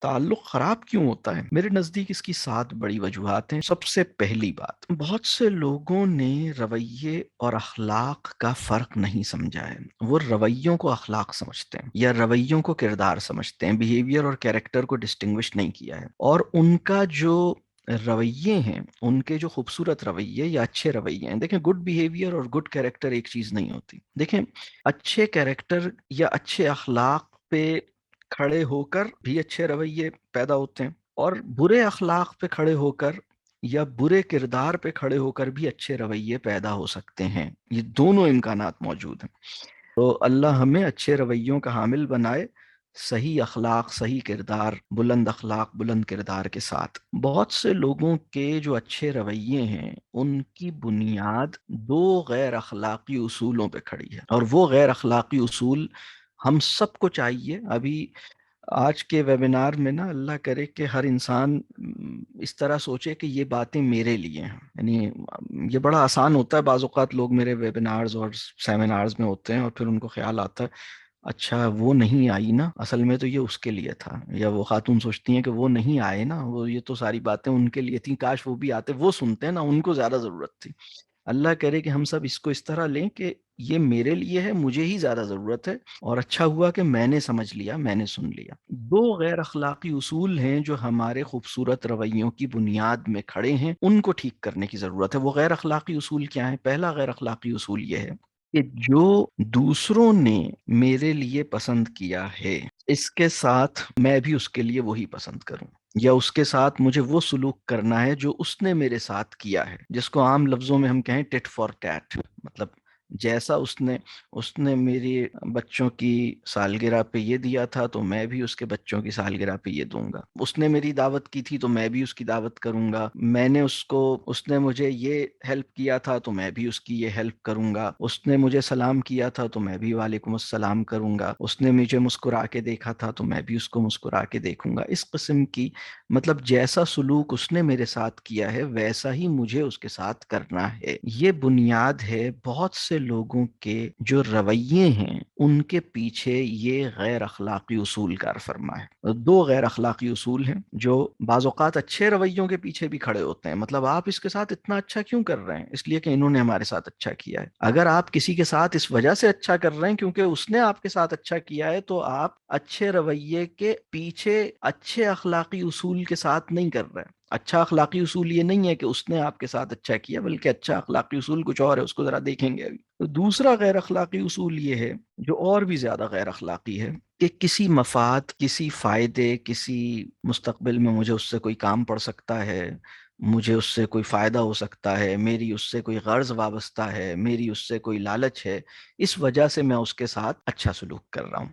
تعلق خراب کیوں ہوتا ہے؟ میرے نزدیک اس کی 7 بڑی وجوہات ہیں۔ سب سے پہلی بات، بہت سے لوگوں نے رویے اور اخلاق کا فرق نہیں سمجھا ہے۔ وہ رویوں کو اخلاق سمجھتے ہیں یا رویوں کو کردار سمجھتے ہیں، بیہیویئر اور کیریکٹر کو ڈسٹنگوش نہیں کیا ہے، اور ان کا جو رویے ہیں، ان کے جو خوبصورت رویے یا اچھے رویے ہیں، دیکھیں گڈ بیہیویئر اور گڈ کیریکٹر ایک چیز نہیں ہوتی۔ دیکھیں اچھے کیریکٹر یا اچھے اخلاق پہ کھڑے ہو کر بھی اچھے رویے پیدا ہوتے ہیں، اور برے اخلاق پہ کھڑے ہو کر یا برے کردار پہ کھڑے ہو کر بھی اچھے رویے پیدا ہو سکتے ہیں۔ یہ دونوں امکانات موجود ہیں۔ تو اللہ ہمیں اچھے رویوں کا حامل بنائے، صحیح اخلاق، صحیح کردار، بلند اخلاق بلند کردار کے ساتھ۔ بہت سے لوگوں کے جو اچھے رویے ہیں ان کی بنیاد 2 غیر اخلاقی اصولوں پہ کھڑی ہے، اور وہ غیر اخلاقی اصول ہم سب کو چاہیے۔ ابھی آج کے ویبینار میں نا، اللہ کرے کہ ہر انسان اس طرح سوچے کہ یہ باتیں میرے لیے ہیں۔ یعنی یہ بڑا آسان ہوتا ہے، بعض اوقات لوگ میرے ویبینارز اور سیمینارز میں ہوتے ہیں اور پھر ان کو خیال آتا ہے اچھا وہ نہیں آئی نا، اصل میں تو یہ اس کے لیے تھا، یا وہ خاتون سوچتی ہیں کہ وہ نہیں آئے نا، وہ یہ تو ساری باتیں ان کے لیے تھیں، کاش وہ بھی آتے، وہ سنتے ہیں نا، ان کو زیادہ ضرورت تھی۔ اللہ کرے کہ ہم سب اس کو اس طرح لیں کہ یہ میرے لیے ہے، مجھے ہی زیادہ ضرورت ہے، اور اچھا ہوا کہ میں نے سمجھ لیا، میں نے سن لیا۔ 2 غیر اخلاقی اصول ہیں جو ہمارے خوبصورت رویوں کی بنیاد میں کھڑے ہیں، ان کو ٹھیک کرنے کی ضرورت ہے۔ وہ غیر اخلاقی اصول کیا ہیں؟ پہلا غیر اخلاقی اصول یہ ہے کہ جو دوسروں نے میرے لیے پسند کیا ہے، اس کے ساتھ میں بھی اس کے لیے وہی پسند کروں، یا اس کے ساتھ مجھے وہ سلوک کرنا ہے جو اس نے میرے ساتھ کیا ہے، جس کو عام لفظوں میں ہم کہیں ٹٹ فار ٹیٹ، مطلب جیسا اس نے میری بچوں کی سالگرہ پہ یہ دیا تھا تو میں بھی اس کے بچوں کی سالگرہ پہ یہ دوں گا، اس نے میری دعوت کی تھی تو میں بھی اس کی دعوت کروں گا، اس نے مجھے یہ ہیلپ کیا تھا تو میں بھی اس کی یہ ہیلپ کروں گا، اس نے مجھے سلام کیا تھا تو میں بھی وعلیکم السلام کروں گا، اس نے مجھے مسکرا کے دیکھا تھا تو میں بھی اس کو مسکرا کے دیکھوں گا۔ اس قسم کی، مطلب جیسا سلوک اس نے میرے ساتھ کیا ہے ویسا ہی مجھے اس کے ساتھ کرنا ہے۔ یہ بنیاد ہے بہت سے لوگوں کے جو رویے ہیں ان کے پیچھے یہ غیر اخلاقی اصول کار فرما ہے۔ 2 غیر اخلاقی اصول ہیں جو بعض اوقات اچھے رویوں کے پیچھے بھی کھڑے ہوتے ہیں، مطلب آپ اس کے ساتھ اتنا اچھا کیوں کر رہے ہیں؟ اس لیے کہ انہوں نے ہمارے ساتھ اچھا کیا ہے۔ اگر آپ کسی کے ساتھ اس وجہ سے اچھا کر رہے ہیں کیونکہ اس نے آپ کے ساتھ اچھا کیا ہے، تو آپ اچھے رویے کے پیچھے اچھے اخلاقی اصول کے ساتھ نہیں کر رہے ہیں۔ اچھا اخلاقی اصول یہ نہیں ہے کہ اس نے آپ کے ساتھ اچھا کیا، بلکہ اچھا اخلاقی اصول کچھ اور ہے، اس کو ذرا دیکھیں گے ابھی۔ تو دوسرا غیر اخلاقی اصول یہ ہے، جو اور بھی زیادہ غیر اخلاقی ہے، کہ کسی مفاد، کسی فائدے، کسی مستقبل میں مجھے اس سے کوئی کام پڑ سکتا ہے، مجھے اس سے کوئی فائدہ ہو سکتا ہے، میری اس سے کوئی غرض وابستہ ہے، میری اس سے کوئی لالچ ہے، اس وجہ سے میں اس کے ساتھ اچھا سلوک کر رہا ہوں۔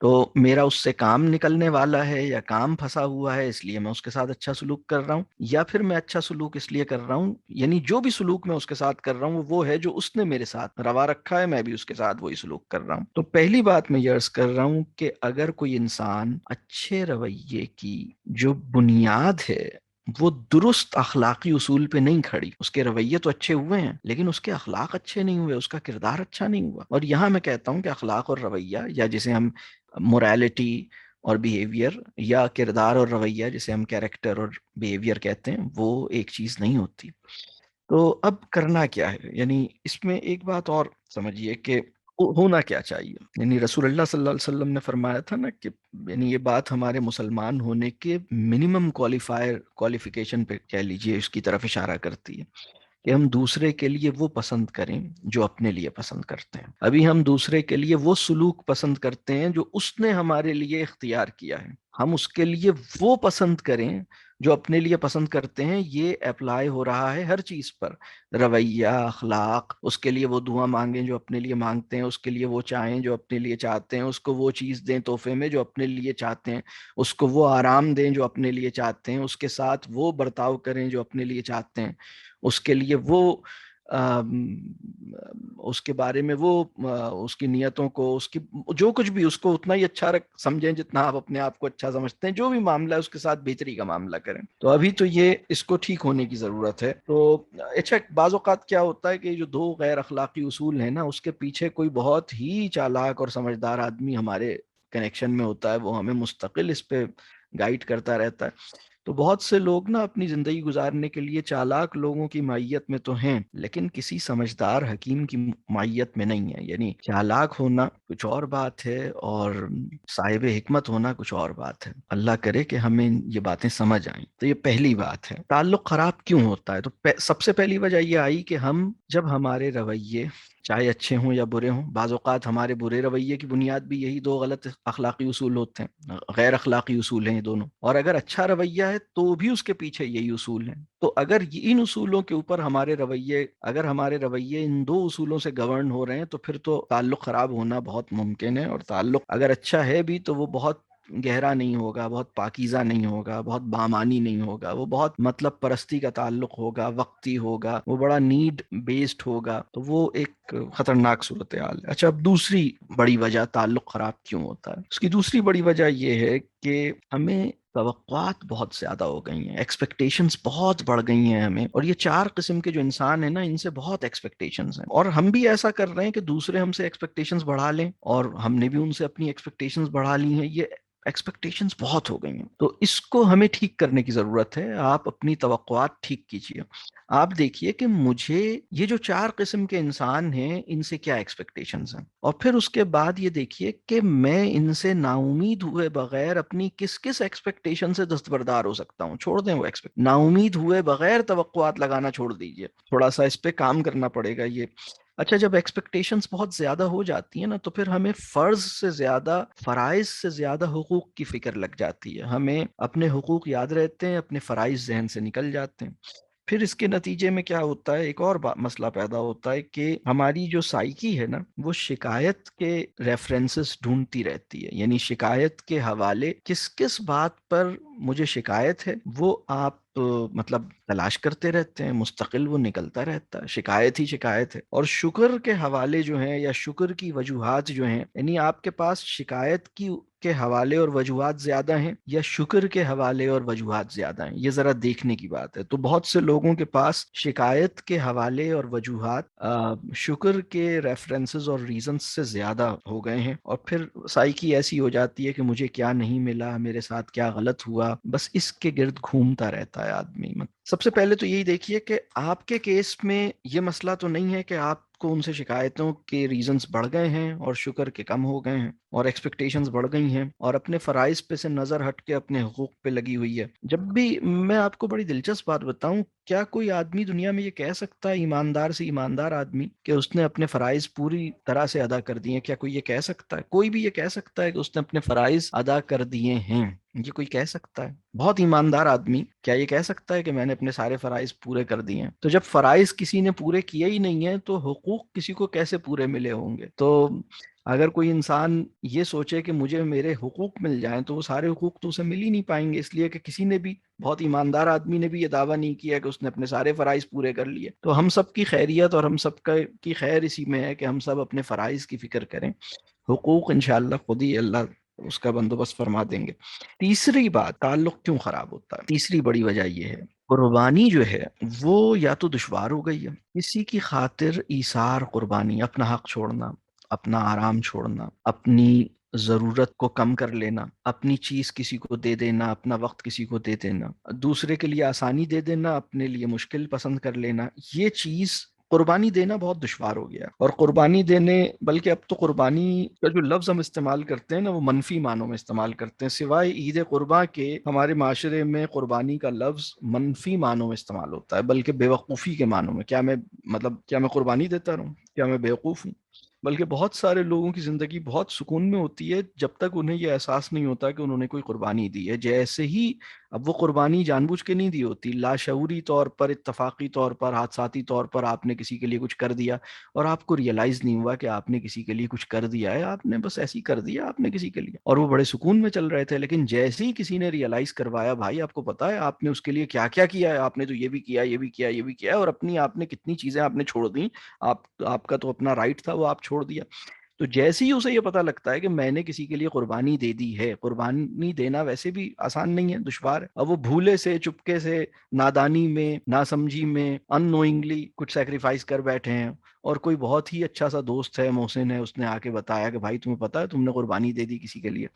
تو میرا اس سے کام نکلنے والا ہے یا کام پھنسا ہوا ہے، اس لیے میں اس کے ساتھ اچھا سلوک کر رہا ہوں، یا پھر میں اچھا سلوک اس لیے کر رہا ہوں، یعنی جو بھی سلوک میں اس کے ساتھ کر رہا ہوں وہ ہے جو اس نے میرے ساتھ روا رکھا ہے، میں بھی اس کے ساتھ وہی سلوک کر رہا ہوں۔ تو پہلی بات میں یہ عرض کر رہا ہوں کہ اگر کوئی انسان اچھے رویے کی جو بنیاد ہے وہ درست اخلاقی اصول پہ نہیں کھڑی، اس کے رویے تو اچھے ہوئے ہیں لیکن اس کے اخلاق اچھے نہیں ہوئے، اس کا کردار اچھا نہیں ہوا، اور یہاں میں کہتا ہوں کہ اخلاق اور رویہ، یا جسے ہم موریلٹی اور بیہیویئر، یا کردار اور رویہ جسے ہم کیریکٹر اور بیہیویئر کہتے ہیں، وہ ایک چیز نہیں ہوتی۔ تو اب کرنا کیا ہے؟ یعنی اس میں ایک بات اور سمجھیے کہ ہونا کیا چاہیے۔ یعنی رسول اللہ صلی اللہ علیہ وسلم نے فرمایا تھا نا کہ، یعنی یہ بات ہمارے مسلمان ہونے کے منیمم کوالیفیکیشن پہ کہہ لیجئے اس کی طرف اشارہ کرتی ہے، کہ ہم دوسرے کے لیے وہ پسند کریں جو اپنے لیے پسند کرتے ہیں۔ ابھی ہم دوسرے کے لیے وہ سلوک پسند کرتے ہیں جو اس نے ہمارے لیے اختیار کیا ہے، ہم اس کے لیے وہ پسند کریں جو اپنے لیے پسند کرتے ہیں۔ یہ اپلائی ہو رہا ہے ہر چیز پر، رویہ، اخلاق، اس کے لیے وہ دعا مانگیں جو اپنے لیے مانگتے ہیں، اس کے لیے وہ چاہیں جو اپنے لیے چاہتے ہیں، اس کو وہ چیز دیں تحفے میں جو اپنے لیے چاہتے ہیں، اس کو وہ آرام دیں جو اپنے لیے چاہتے ہیں، اس کے ساتھ وہ برتاؤ کریں جو اپنے لیے چاہتے ہیں، اس کے لیے وہ اس کے بارے میں وہ اس کی نیتوں کو، اس کی جو کچھ بھی، اس کو اتنا ہی اچھا سمجھیں جتنا آپ اپنے آپ کو اچھا سمجھتے ہیں، جو بھی معاملہ ہے اس کے ساتھ بہتری کا معاملہ کریں۔ تو ابھی تو یہ اس کو ٹھیک ہونے کی ضرورت ہے۔ تو اچھا، بعض اوقات کیا ہوتا ہے کہ جو 2 غیر اخلاقی اصول ہیں نا، اس کے پیچھے کوئی بہت ہی چالاک اور سمجھدار آدمی ہمارے کنیکشن میں ہوتا ہے، وہ ہمیں مستقل اس پہ گائیڈ کرتا رہتا ہے۔ تو بہت سے لوگ نا اپنی زندگی گزارنے کے لیے چالاک لوگوں کی معیت میں تو ہیں، لیکن کسی سمجھدار حکیم کی معیت میں نہیں ہے۔ یعنی چالاک ہونا کچھ اور بات ہے اور صاحب حکمت ہونا کچھ اور بات ہے۔ اللہ کرے کہ ہمیں یہ باتیں سمجھ آئیں۔ تو یہ پہلی بات ہے، تعلق خراب کیوں ہوتا ہے؟ تو سب سے پہلی وجہ یہ آئی کہ جب ہمارے رویے چاہے اچھے ہوں یا برے ہوں، بعض اوقات ہمارے برے رویے کی بنیاد بھی یہی دو غلط اخلاقی اصول ہوتے ہیں، غیر اخلاقی اصول ہیں یہ دونوں، اور اگر اچھا رویہ ہے تو بھی اس کے پیچھے یہی اصول ہیں۔ تو اگر ان اصولوں کے اوپر اگر ہمارے رویے ان دو اصولوں سے گورن ہو رہے ہیں تو پھر تو تعلق خراب ہونا بہت ممکن ہے، اور تعلق اگر اچھا ہے بھی تو وہ بہت گہرا نہیں ہوگا، بہت پاکیزہ نہیں ہوگا، بہت بامانی نہیں ہوگا، وہ بہت مطلب پرستی کا تعلق ہوگا، وقتی ہوگا، وہ بڑا نیڈ بیسڈ ہوگا، تو وہ ایک خطرناک صورتحال ہے۔ اچھا، اب دوسری بڑی وجہ تعلق خراب کیوں ہوتا ہے، اس کی دوسری بڑی وجہ یہ ہے کہ ہمیں توقعات بہت زیادہ ہو گئی ہیں، ایکسپیکٹیشنز بہت بڑھ گئی ہیں ہمیں، اور یہ چار قسم کے جو انسان ہیں نا، ان سے بہت ایکسپیکٹیشنز ہیں، اور ہم بھی ایسا کر رہے ہیں کہ دوسرے ہم سے ایکسپیکٹیشنز بڑھا لیں، اور ہم نے بھی ان سے اپنی ایکسپیکٹیشنز بڑھا لی ہیں۔ یہ ایکسپیکٹیشنز بہت ہو گئی ہیں، تو اس کو ہمیں ٹھیک کرنے کی ضرورت ہے۔ آپ اپنی توقعات ٹھیک کیجیے۔ آپ دیکھیے کہ مجھے یہ جو چار قسم کے انسان ہیں ان سے کیا ایکسپیکٹیشنز ہیں، اور پھر اس کے بعد یہ دیکھیے کہ میں ان سے نا امید ہوئے بغیر اپنی کس کس ایکسپیکٹیشن سے دستبردار ہو سکتا ہوں۔ چھوڑ دیں وہ نا امید ہوئے بغیر توقعات لگانا چھوڑ دیجیے، تھوڑا سا اس پہ کام کرنا پڑے گا یہ۔ اچھا، جب ایکسپیکٹیشنز بہت زیادہ ہو جاتی ہیں نا، تو پھر ہمیں فرض سے زیادہ، فرائض سے زیادہ حقوق کی فکر لگ جاتی ہے، ہمیں اپنے حقوق یاد رہتے ہیں، اپنے فرائض ذہن سے نکل جاتے ہیں۔ پھر اس کے نتیجے میں کیا ہوتا ہے، ایک اور مسئلہ پیدا ہوتا ہے کہ ہماری جو سائیکی ہے نا، وہ شکایت کے ریفرنسز ڈھونڈتی رہتی ہے، یعنی شکایت کے حوالے، کس کس بات پر مجھے شکایت ہے وہ آپ مطلب تلاش کرتے رہتے ہیں، مستقل وہ نکلتا رہتا ہے، شکایت ہی شکایت ہے۔ اور شکر کے حوالے جو ہیں یا شکر کی وجوہات جو ہیں، یعنی آپ کے پاس شکایت کے حوالے اور وجوہات زیادہ ہیں یا شکر کے حوالے اور وجوہات زیادہ ہیں، یہ ذرا دیکھنے کی بات ہے۔ تو بہت سے لوگوں کے پاس شکایت کے حوالے اور وجوہات شکر کے ریفرنسز اور ریزنز سے زیادہ ہو گئے ہیں، اور پھر سائیکی ایسی ہو جاتی ہے کہ مجھے کیا نہیں ملا، میرے ساتھ کیا غلط ہوا، بس اس کے گرد گھومتا رہتا ہے آدمی۔ سب سے پہلے تو یہی دیکھیے کہ آپ کے کیس میں یہ مسئلہ تو نہیں ہے کہ آپ کو ان سے شکایتوں کے ریزنز بڑھ گئے ہیں اور شکر کے کم ہو گئے ہیں اور ایکسپیکٹیشنز بڑھ گئی ہیں اور اپنے فرائض پہ سے نظر ہٹ کے اپنے حقوق پہ لگی ہوئی ہے۔ جب بھی میں آپ کو بڑی دلچسپ بات بتاؤں، کیا کوئی آدمی دنیا میں یہ کہہ سکتا ہے، ایماندار سے ایماندار آدمی، کہ اس نے اپنے فرائض پوری طرح سے ادا کر دیے؟ کیا کوئی یہ کہہ سکتا ہے؟ کوئی بھی یہ کہہ سکتا ہے کہ اس نے اپنے فرائض ادا کر دیے ہیں؟ یہ کوئی کہہ سکتا ہے؟ بہت ایماندار آدمی کیا یہ کہہ سکتا ہے کہ میں نے اپنے سارے فرائض پورے کر دیے ہیں؟ تو جب فرائض کسی نے پورے کیے ہی نہیں ہیں تو حقوق کسی کو کیسے پورے ملے ہوں گے؟ تو اگر کوئی انسان یہ سوچے کہ مجھے میرے حقوق مل جائیں تو وہ سارے حقوق تو اسے مل ہی نہیں پائیں گے، اس لیے کہ کسی نے بھی، بہت ایماندار آدمی نے بھی یہ دعویٰ نہیں کیا کہ اس نے اپنے سارے فرائض پورے کر لیے۔ تو ہم سب کی خیریت اور ہم سب کی خیر اسی میں ہے کہ ہم سب اپنے فرائض کی فکر کریں، حقوق انشاءاللہ خود ہی اللہ اس کا بندوبست فرما دیں گے۔ تیسری بات، تعلق کیوں خراب ہوتا ہے، تیسری بڑی وجہ یہ ہے، قربانی جو ہے وہ یا تو دشوار ہو گئی ہے، کسی کی خاطر ایثار، قربانی، اپنا حق چھوڑنا، اپنا آرام چھوڑنا، اپنی ضرورت کو کم کر لینا، اپنی چیز کسی کو دے دینا، اپنا وقت کسی کو دے دینا، دوسرے کے لیے آسانی دے دینا، اپنے لیے مشکل پسند کر لینا، یہ چیز قربانی دینا بہت دشوار ہو گیا۔ اور قربانی دینے، بلکہ اب تو قربانی کا جو لفظ ہم استعمال کرتے ہیں نا، وہ منفی معنوں میں استعمال کرتے ہیں، سوائے عید قرباں کے ہمارے معاشرے میں قربانی کا لفظ منفی معنوں میں استعمال ہوتا ہے، بلکہ بے وقوفی کے معنوں میں۔ کیا میں قربانی دیتا رہوں؟ کیا میں بے وقوف ہوں؟ بلکہ بہت سارے لوگوں کی زندگی بہت سکون میں ہوتی ہے جب تک انہیں یہ احساس نہیں ہوتا کہ انہوں نے کوئی قربانی دی ہے۔ جیسے ہی اب وہ قربانی جان بوجھ کے نہیں دی ہوتی، لاشعوری طور پر، اتفاقی طور پر، حادثاتی طور پر آپ نے کسی کے لیے کچھ کر دیا اور آپ کو ریئلائز نہیں ہوا کہ آپ نے کسی کے لیے کچھ کر دیا ہے، آپ نے بس ایسے ہی کر دیا آپ نے کسی کے لیے، اور وہ بڑے سکون میں چل رہے تھے۔ لیکن جیسے ہی کسی نے ریئلائز کروایا، بھائی آپ کو پتا ہے آپ نے اس کے لیے کیا کیا کیا ہے، آپ نے تو یہ بھی کیا، یہ بھی کیا، یہ بھی کیا، اور اپنی آپ نے کتنی چیزیں آپ نے چھوڑ دیں، آپ کا تو اپنا رائٹ تھا وہ آپ چھوڑ دیا۔ تو جیسے ہی اسے یہ پتا لگتا ہے کہ میں نے کسی کے لیے قربانی دے دی ہے، قربانی دینا ویسے بھی آسان نہیں ہے، دشوار ہے، اب وہ بھولے سے، چپکے سے، نادانی میں، ناسمجھی میں، ان نوئنگلی کچھ سیکریفائس کر بیٹھے ہیں، اور کوئی بہت ہی اچھا سا دوست ہے، محسن ہے، اس نے آ کے بتایا کہ بھائی تمہیں پتا ہے تم نے قربانی دے دی کسی کے لیے،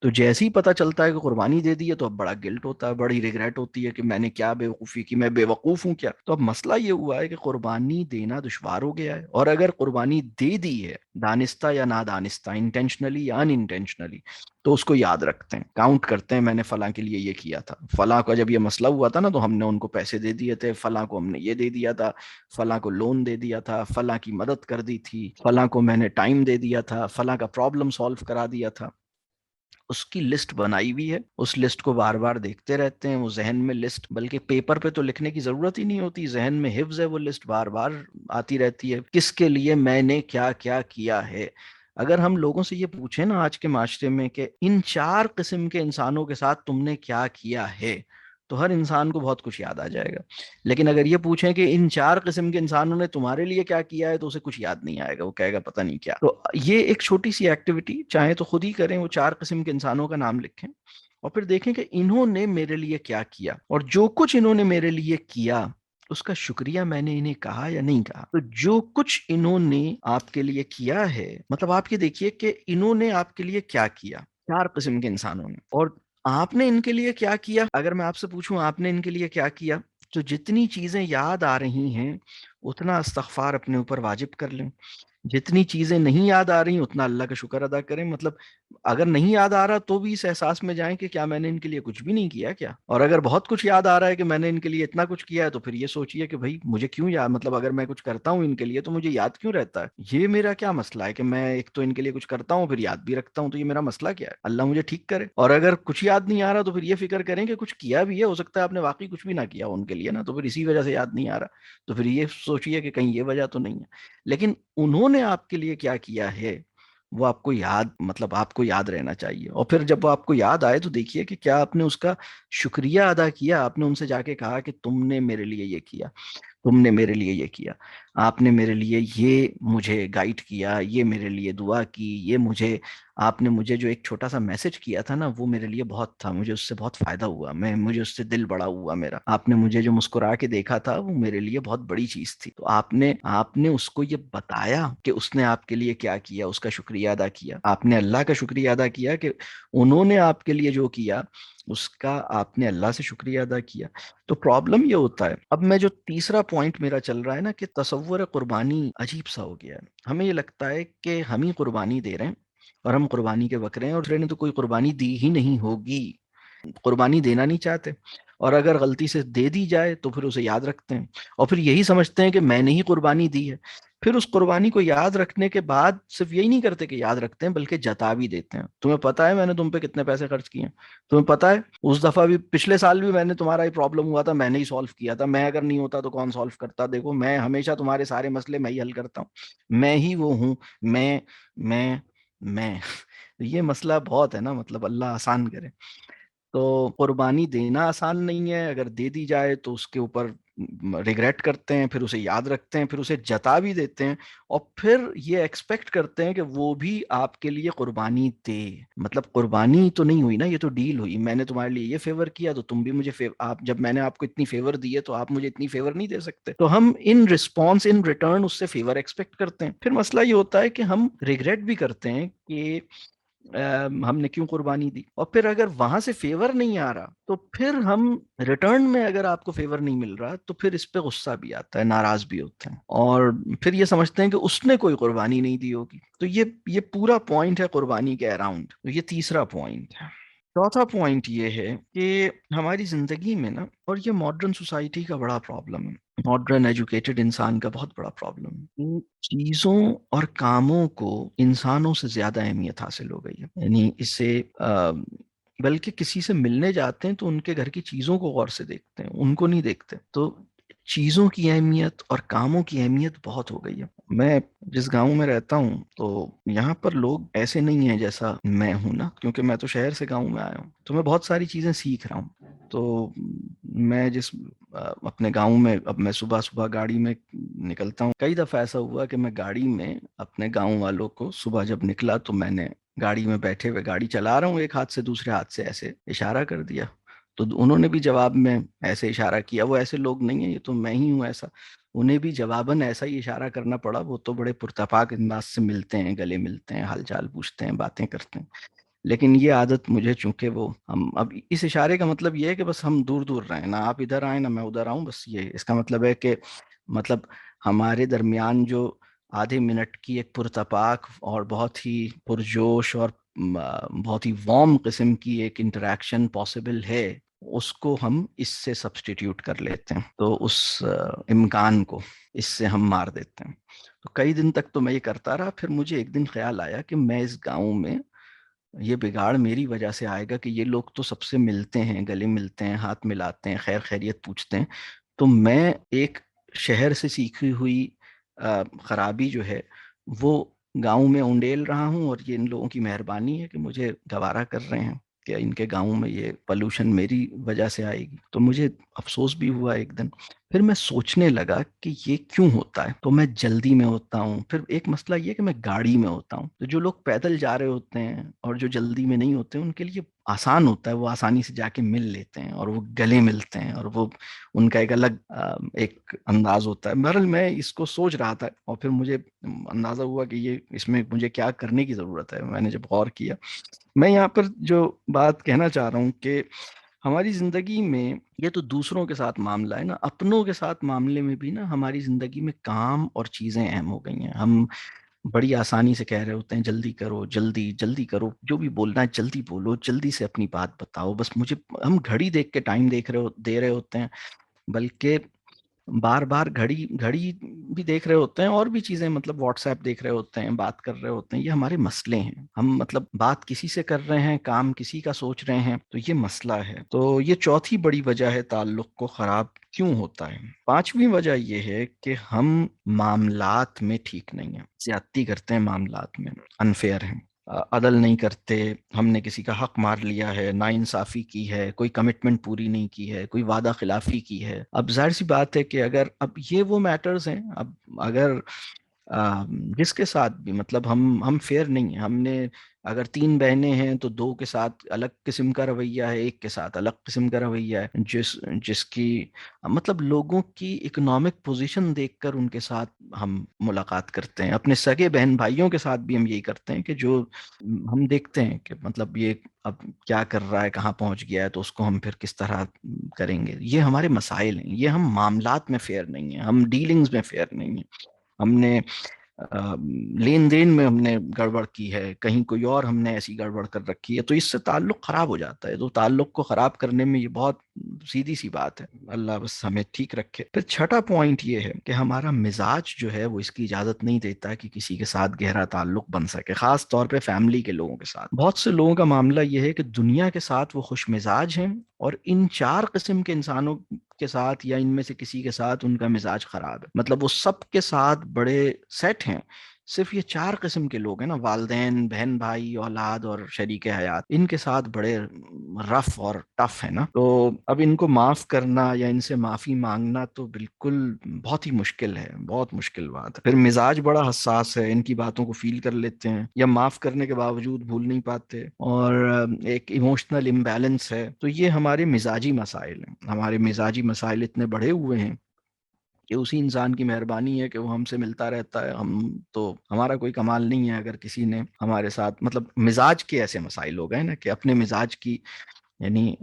تو جیسے ہی پتہ چلتا ہے کہ قربانی دے دی ہے تو اب بڑا گلٹ ہوتا ہے، بڑی ریگریٹ ہوتی ہے کہ میں نے کیا بیوقوفی کی، میں بے وقوف ہوں کیا. تو اب مسئلہ یہ ہوا ہے کہ قربانی دینا دشوار ہو گیا ہے، اور اگر قربانی دے دی ہے دانستہ یا نادانستہ، انٹینشنلی یا ان انٹینشنلی، تو اس کو یاد رکھتے ہیں، کاؤنٹ کرتے ہیں، میں نے فلاں کے لیے یہ کیا تھا، فلاں کا جب یہ مسئلہ ہوا تھا نا تو ہم نے ان کو پیسے دے دیے تھے، فلاں کو ہم نے یہ دے دیا تھا، فلاں کو لون دے دیا تھا، فلاں کی مدد کر دی تھی، فلاں کو میں نے ٹائم دے دیا تھا، فلاں کا پرابلم سالو کرا دیا تھا. اس کی لسٹ بنائی ہوئی ہے، اس لسٹ کو بار بار دیکھتے رہتے ہیں، وہ ذہن میں لسٹ، بلکہ پیپر پہ تو لکھنے کی ضرورت ہی نہیں ہوتی، ذہن میں حفظ ہے، وہ لسٹ بار بار آتی رہتی ہے، کس کے لیے میں نے کیا کیا کیا ہے. اگر ہم لوگوں سے یہ پوچھیں نا آج کے معاشرے میں کہ ان 4 قسم کے انسانوں کے ساتھ تم نے کیا کیا ہے، تو ہر انسان کو بہت کچھ یاد آ جائے گا. لیکن اگر یہ پوچھیں کہ ان 4 قسم کے انسانوں نے تمہارے لیے کیا کیا ہے، تو اسے کچھ یاد نہیں آئے گا، وہ کہے گا پتہ نہیں کیا. تو یہ ایک چھوٹی سی ایکٹیویٹی چاہے تو خود ہی کریں، وہ 4 قسم کے انسانوں کا نام لکھیں اور پھر دیکھیں کہ انہوں نے میرے لیے کیا کیا، اور جو کچھ انہوں نے میرے لیے کیا اس کا شکریہ میں نے انہیں کہا یا نہیں کہا. تو جو کچھ انہوں نے آپ کے لیے کیا ہے، مطلب آپ یہ دیکھیے کہ انہوں نے آپ کے لیے کیا کیا، 4 قسم کے انسانوں نے، اور آپ نے ان کے لیے کیا کیا. اگر میں آپ سے پوچھوں آپ نے ان کے لیے کیا کیا، تو جتنی چیزیں یاد آ رہی ہیں اتنا استغفار اپنے اوپر واجب کر لیں، جتنی چیزیں نہیں یاد آ رہی اتنا اللہ کا شکر ادا کریں. مطلب اگر نہیں یاد آ رہا تو بھی اس احساس میں جائیں کہ کیا میں نے ان کے لیے کچھ بھی نہیں کیا کیا، اور اگر بہت کچھ یاد آ رہا ہے کہ میں نے ان کے لیے اتنا کچھ کیا ہے تو پھر یہ سوچئے کہ بھائی مجھے کیوں یاد، مطلب اگر میں کچھ کرتا ہوں ان کے لیے تو مجھے یاد کیوں رہتا ہے، یہ میرا کیا مسئلہ ہے کہ میں ایک تو ان کے لیے کچھ کرتا ہوں پھر یاد بھی رکھتا ہوں، تو یہ میرا مسئلہ کیا ہے، اللہ مجھے ٹھیک کرے. اور اگر کچھ یاد نہیں آ رہا تو پھر یہ فکر کریں کہ کچھ کیا بھی ہے، ہو سکتا ہے آپ نے واقعی کچھ بھی نہ کیا ہو ان کے لیے نا، تو پھر اسی وجہ سے یاد نہیں آ رہا، تو پھر یہ سوچئے کہ کہیں یہ وجہ تو نہیں ہے. لیکن انہوں نے آپ کے لیے کیا کیا ہے وہ آپ کو یاد، مطلب آپ کو یاد رہنا چاہیے. اور پھر جب وہ آپ کو یاد آئے تو دیکھیے کہ کیا آپ نے اس کا شکریہ ادا کیا، آپ نے ان سے جا کے کہا کہ تم نے میرے لیے یہ کیا، تم نے میرے لیے یہ کیا، آپ نے میرے لیے یہ مجھے گائیڈ کیا، یہ میرے لیے دعا کی، یہ مجھے، آپ نے مجھے جو ایک چھوٹا سا میسج کیا تھا نا وہ میرے لیے بہت تھا، مجھے اس سے بہت فائدہ ہوا، مجھے اس سے دل بڑا ہوا میرا، آپ نے مجھے جو مسکرا کے دیکھا تھا وہ میرے لیے بہت بڑی چیز تھی. تو آپ نے اس کو یہ بتایا کہ اس نے آپ کے لیے کیا کیا، اس کا شکریہ ادا کیا، آپ نے اللہ کا شکریہ ادا کیا کہ انہوں نے آپ کے لیے جو کیا اس کا آپ نے اللہ سے شکریہ ادا کیا. تو پرابلم یہ ہوتا ہے، اب میں جو تیسرا پوائنٹ میرا چل رہا ہے نا کہ تصور قربانی عجیب سا ہو گیا ہے، ہمیں یہ لگتا ہے کہ ہم ہی قربانی دے رہے ہیں اور ہم قربانی کے بکرے ہیں، اور دوسرے نے تو کوئی قربانی دی ہی نہیں ہوگی، قربانی دینا نہیں چاہتے، اور اگر غلطی سے دے دی جائے تو پھر اسے یاد رکھتے ہیں اور پھر یہی سمجھتے ہیں کہ میں نے ہی قربانی دی ہے. پھر اس قربانی کو یاد رکھنے کے بعد صرف یہی نہیں کرتے کہ یاد رکھتے ہیں بلکہ جتا بھی دیتے ہیں. تمہیں پتا ہے میں نے تم پہ کتنے پیسے خرچ کیے ہیں، تمہیں پتا ہے اس دفعہ بھی، پچھلے سال بھی میں نے تمہارا یہ پرابلم ہوا تھا میں نے ہی سالو کیا تھا، میں اگر نہیں ہوتا تو کون سالو کرتا، دیکھو میں ہمیشہ تمہارے سارے مسئلے میں ہی حل کرتا ہوں، میں ہی وہ ہوں، میں یہ مسئلہ بہت ہے نا، مطلب اللہ آسان کرے. تو قربانی دینا آسان نہیں ہے، اگر دے دی جائے تو اس کے اوپر ریگریٹ کرتے ہیں، پھر اسے یاد رکھتے ہیں، پھر اسے جتا بھی دیتے ہیں، اور پھر یہ ایکسپیکٹ کرتے ہیں کہ وہ بھی آپ کے لیے قربانی دے. مطلب قربانی تو نہیں ہوئی نا، یہ تو ڈیل ہوئی، میں نے تمہارے لیے یہ فیور کیا تو تم بھی مجھے آپ جب میں نے آپ کو اتنی فیور دی ہے تو آپ مجھے اتنی فیور نہیں دے سکتے. تو ہم ان رسپانس ان ریٹرن اس سے فیور ایکسپیکٹ کرتے ہیں. پھر مسئلہ یہ ہوتا ہے کہ ہم ریگریٹ بھی کرتے ہیں کہ ہم نے کیوں قربانی دی، اور پھر اگر وہاں سے فیور نہیں آ رہا تو پھر ہم ریٹرن میں، اگر آپ کو فیور نہیں مل رہا تو پھر اس پہ غصہ بھی آتا ہے، ناراض بھی ہوتے ہیں، اور پھر یہ سمجھتے ہیں کہ اس نے کوئی قربانی نہیں دی ہوگی. تو یہ پورا پوائنٹ ہے قربانی کے اراؤنڈ. تو یہ تیسرا پوائنٹ ہے. چوتھا پوائنٹ یہ ہے کہ ہماری زندگی میں نا، اور یہ ماڈرن سوسائٹی کا بڑا پرابلم ہے، ماڈرن ایجوکیٹڈ انسان کا بہت بڑا پرابلم ہے، ان چیزوں اور کاموں کو انسانوں سے زیادہ اہمیت حاصل ہو گئی ہے. یعنی اسے بلکہ کسی سے ملنے جاتے ہیں تو ان کے گھر کی چیزوں کو غور سے دیکھتے ہیں، ان کو نہیں دیکھتے. تو چیزوں کی اہمیت اور کاموں کی اہمیت بہت ہو گئی ہے. میں جس گاؤں میں رہتا ہوں تو یہاں پر لوگ ایسے نہیں ہیں جیسا میں ہوں نا، کیونکہ میں تو شہر سے گاؤں میں آیا ہوں، تو میں بہت ساری چیزیں سیکھ رہا ہوں. تو میں جس اپنے گاؤں میں، اب میں صبح صبح گاڑی میں نکلتا ہوں، کئی دفعہ ایسا ہوا کہ میں گاڑی میں اپنے گاؤں والوں کو صبح جب نکلا تو میں نے گاڑی میں بیٹھے ہوئے، گاڑی چلا رہا ہوں، ایک ہاتھ سے دوسرے ہاتھ سے ایسے اشارہ کر دیا، تو انہوں نے بھی جواب میں ایسے اشارہ کیا. وہ ایسے لوگ نہیں ہیں، یہ تو میں ہی ہوں ایسا، انہیں بھی جواباً ایسا ہی اشارہ کرنا پڑا. وہ تو بڑے پرتپاک انداز سے ملتے ہیں، گلے ملتے ہیں، حال چال پوچھتے ہیں، باتیں کرتے ہیں. لیکن یہ عادت مجھے، چونکہ وہ ہم اب اس اشارے کا مطلب یہ ہے کہ بس ہم دور دور رہیں، نہ آپ ادھر آئیں نہ میں ادھر آؤں، بس یہ اس کا مطلب ہے کہ مطلب ہمارے درمیان جو آدھے منٹ کی ایک پرتپاک اور بہت ہی پرجوش اور بہت ہی وارم قسم کی ایک انٹریکشن پاسبل ہے، اس کو ہم اس سے سبسٹیٹیوٹ کر لیتے ہیں، تو اس امکان کو اس سے ہم مار دیتے ہیں۔ تو کئی دن تک تو میں یہ کرتا رہا، پھر مجھے ایک دن خیال آیا کہ میں اس گاؤں میں، یہ بگاڑ میری وجہ سے آئے گا کہ یہ لوگ تو سب سے ملتے ہیں، گلے ملتے ہیں، ہاتھ ملاتے ہیں، خیر خیریت پوچھتے ہیں، تو میں ایک شہر سے سیکھی ہوئی خرابی جو ہے وہ گاؤں میں انڈیل رہا ہوں، اور یہ ان لوگوں کی مہربانی ہے کہ مجھے گوارا کر رہے ہیں کہ ان کے گاؤں میں یہ پولوشن میری وجہ سے آئے گی۔ تو مجھے افسوس بھی ہوا ایک دن، پھر میں سوچنے لگا کہ یہ کیوں ہوتا ہے، تو میں جلدی میں ہوتا ہوں، پھر ایک مسئلہ یہ کہ میں گاڑی میں ہوتا ہوں، تو جو لوگ پیدل جا رہے ہوتے ہیں اور جو جلدی میں نہیں ہوتے ان کے لیے آسان ہوتا ہے، وہ آسانی سے جا کے مل لیتے ہیں اور وہ گلے ملتے ہیں، اور وہ ان کا ایک الگ ایک انداز ہوتا ہے۔ بہرحال میں اس کو سوچ رہا تھا، اور پھر مجھے اندازہ ہوا کہ یہ اس میں مجھے کیا کرنے کی ضرورت ہے۔ میں نے جب غور کیا، میں یہاں پر جو بات کہنا چاہ رہا ہوں کہ ہماری زندگی میں یہ تو دوسروں کے ساتھ معاملہ ہے نا، اپنوں کے ساتھ معاملے میں بھی نا ہماری زندگی میں کام اور چیزیں اہم ہو گئی ہیں۔ ہم بڑی آسانی سے کہہ رہے ہوتے ہیں جلدی کرو، جلدی جلدی کرو، جو بھی بولنا ہے جلدی بولو، جلدی سے اپنی بات بتاؤ، بس مجھے، ہم گھڑی دیکھ کے ٹائم دے رہے ہوتے ہیں، بلکہ بار بار گھڑی گھڑی بھی دیکھ رہے ہوتے ہیں، اور بھی چیزیں، مطلب واٹس ایپ دیکھ رہے ہوتے ہیں، بات کر رہے ہوتے ہیں۔ یہ ہمارے مسئلے ہیں، ہم مطلب بات کسی سے کر رہے ہیں، کام کسی کا سوچ رہے ہیں، تو یہ مسئلہ ہے۔ تو یہ چوتھی بڑی وجہ ہے تعلق کو خراب کیوں ہوتا ہے۔ پانچویں وجہ یہ ہے کہ ہم معاملات میں ٹھیک نہیں ہیں، زیادتی کرتے ہیں معاملات میں، انفیئر ہیں، عدل نہیں کرتے، ہم نے کسی کا حق مار لیا ہے، ناانصافی کی ہے، کوئی کمٹمنٹ پوری نہیں کی ہے، کوئی وعدہ خلافی کی ہے۔ اب ظاہر سی بات ہے کہ اگر اب یہ وہ میٹرز ہیں، اب اگر جس کے ساتھ بھی، مطلب ہم فیئر نہیں ہیں، ہم نے اگر تین بہنیں ہیں تو دو کے ساتھ الگ قسم کا رویہ ہے، ایک کے ساتھ الگ قسم کا رویہ ہے، جس کی مطلب لوگوں کی اکنامک پوزیشن دیکھ کر ان کے ساتھ ہم ملاقات کرتے ہیں۔ اپنے سگے بہن بھائیوں کے ساتھ بھی ہم یہی کرتے ہیں کہ جو ہم دیکھتے ہیں کہ مطلب یہ اب کیا کر رہا ہے، کہاں پہنچ گیا ہے، تو اس کو ہم پھر کس طرح کریں گے۔ یہ ہمارے مسائل ہیں، یہ ہم معاملات میں فیئر نہیں ہیں، ہم ڈیلنگز میں فیئر نہیں ہیں، ہم نے لین دین میں ہم نے گڑبڑ کی ہے، کہیں کوئی اور ہم نے ایسی گڑبڑ کر رکھی ہے، تو اس سے تعلق خراب ہو جاتا ہے۔ تو تعلق کو خراب کرنے میں یہ بہت سیدھی سی بات ہے، اللہ بس ہمیں ٹھیک رکھے۔ پھر چھٹا پوائنٹ یہ ہے کہ ہمارا مزاج جو ہے وہ اس کی اجازت نہیں دیتا کہ کسی کے ساتھ گہرا تعلق بن سکے، خاص طور پہ فیملی کے لوگوں کے ساتھ۔ بہت سے لوگوں کا معاملہ یہ ہے کہ دنیا کے ساتھ وہ خوش مزاج ہیں، اور ان چار قسم کے انسانوں کے ساتھ یا ان میں سے کسی کے ساتھ ان کا مزاج خراب ہے، مطلب وہ سب کے ساتھ بڑے سیٹ ہیں، صرف یہ چار قسم کے لوگ ہیں نا، والدین، بہن بھائی، اولاد اور شریک حیات، ان کے ساتھ بڑے رف اور ٹف ہے نا۔ تو اب ان کو معاف کرنا یا ان سے معافی مانگنا تو بالکل بہت ہی مشکل ہے، بہت مشکل بات ہے۔ پھر مزاج بڑا حساس ہے، ان کی باتوں کو فیل کر لیتے ہیں یا معاف کرنے کے باوجود بھول نہیں پاتے، اور ایک ایموشنل امبیلنس ہے۔ تو یہ ہمارے مزاجی مسائل ہیں، ہمارے مزاجی مسائل اتنے بڑے ہوئے ہیں کہ اسی انسان کی مہربانی ہے کہ وہ ہم سے ملتا رہتا ہے، ہم تو، ہمارا کوئی کمال نہیں ہے اگر کسی نے ہمارے ساتھ، مطلب مزاج کے ایسے مسائل ہو گئے نا کہ اپنے مزاج کی، یعنی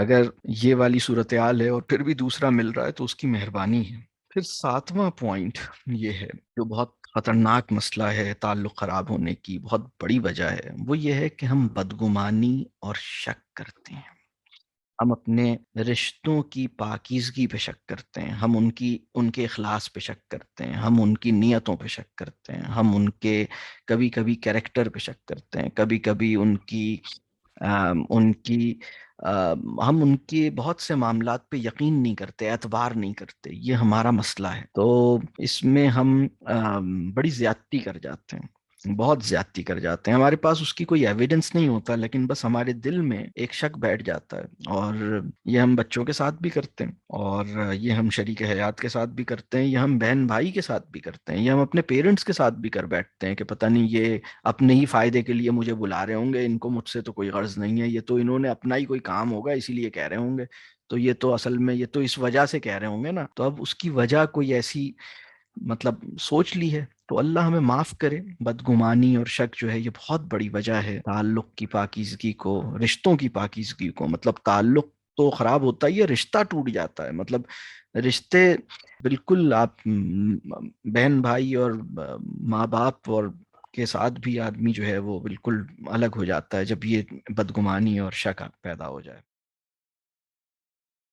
اگر یہ والی صورتحال ہے اور پھر بھی دوسرا مل رہا ہے تو اس کی مہربانی ہے۔ پھر ساتواں پوائنٹ یہ ہے جو بہت خطرناک مسئلہ ہے تعلق خراب ہونے کی بہت بڑی وجہ ہے، وہ یہ ہے کہ ہم بدگمانی اور شک کرتے ہیں۔ ہم اپنے رشتوں کی پاکیزگی پہ شک کرتے ہیں، ہم ان کے اخلاص پہ شک کرتے ہیں، ہم ان کی نیتوں پہ شک کرتے ہیں، ہم ان کے کبھی کبھی کیریکٹر پہ شک کرتے ہیں، کبھی کبھی ان کی ہم ان کے بہت سے معاملات پہ یقین نہیں کرتے، اعتبار نہیں کرتے۔ یہ ہمارا مسئلہ ہے۔ تو اس میں ہم بڑی زیادتی کر جاتے ہیں، بہت زیادتی کر جاتے ہیں، ہمارے پاس اس کی کوئی ایویڈنس نہیں ہوتا، لیکن بس ہمارے دل میں ایک شک بیٹھ جاتا ہے، اور یہ ہم بچوں کے ساتھ بھی کرتے ہیں، اور یہ ہم شریک حیات کے ساتھ بھی کرتے ہیں، یہ ہم بہن بھائی کے ساتھ بھی کرتے ہیں، یہ ہم اپنے پیرنٹس کے ساتھ بھی کر بیٹھتے ہیں کہ پتہ نہیں یہ اپنے ہی فائدے کے لیے مجھے بلا رہے ہوں گے، ان کو مجھ سے تو کوئی غرض نہیں ہے، یہ تو انہوں نے اپنا ہی کوئی کام ہوگا اسی لیے کہہ رہے ہوں گے، تو یہ تو اصل میں یہ تو اس وجہ سے کہہ رہے ہوں گے نا۔ تو اب اس کی وجہ کوئی ایسی مطلب سوچ لی ہے تو اللہ ہمیں معاف کرے، بدگمانی اور شک جو ہے یہ بہت بڑی وجہ ہے تعلق کی پاکیزگی کو، رشتوں کی پاکیزگی کو۔ مطلب تعلق تو خراب ہوتا ہی ہے، رشتہ ٹوٹ جاتا ہے۔ مطلب رشتے بالکل آپ بہن بھائی اور ماں باپ اور کے ساتھ بھی آدمی جو ہے وہ بالکل الگ ہو جاتا ہے جب یہ بدگمانی اور شک پیدا ہو جائے۔